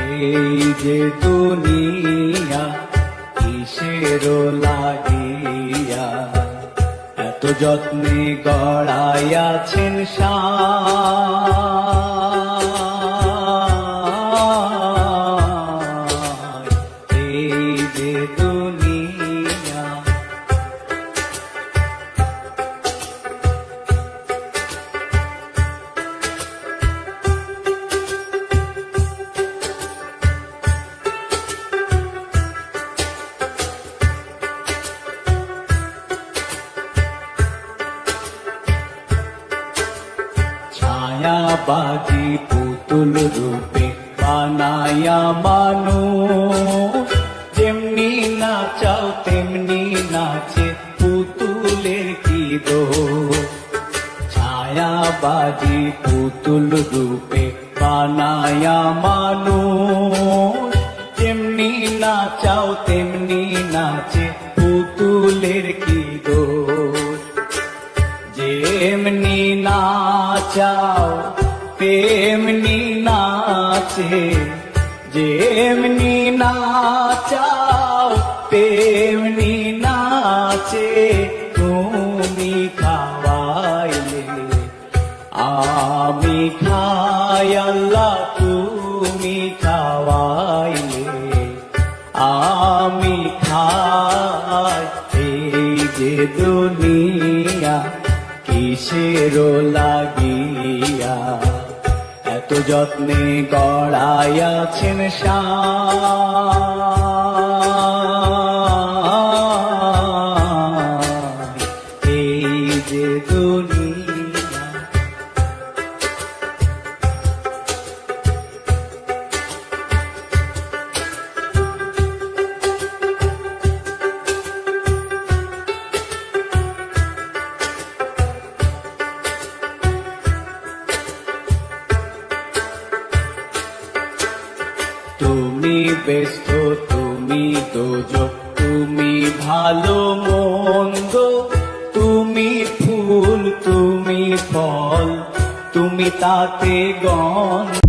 এই যে দুনিয়া কিসের লাগিয়া এত যত্নে গড়াইয়াছেন এই যে দুনিয়া। ছায়াবাজি পুতুল রূপে বানায়া মানুষ, যেমনি নাচাও তেমনি নাচে পুতুলের কি দোষ। ছায়াবাজি পুতুল রূপে বানায়া মানুষ, যেমনি নাচাও তেমনি নাচে পুতুলের কি দোষ। যেমনি নাচাও তেমনি নাচে, যেমনি নাচাও তেমনি নাচে। তুমি খাওয়াইলে আমি খাই আল্লাহ, তুমি খাওয়াইলে আমি খাই। এই যে দুনিয়া কিসের লাগিয়া এত যত্নে গড়াইয়াছেন এই যে দুনিয়া। তুমি ব্যস্ত, তুমি দোজক, তুমি ভালো মন্দ, তুমি ফুল, তুমি ফল, তুমি তাতে গন্ধ।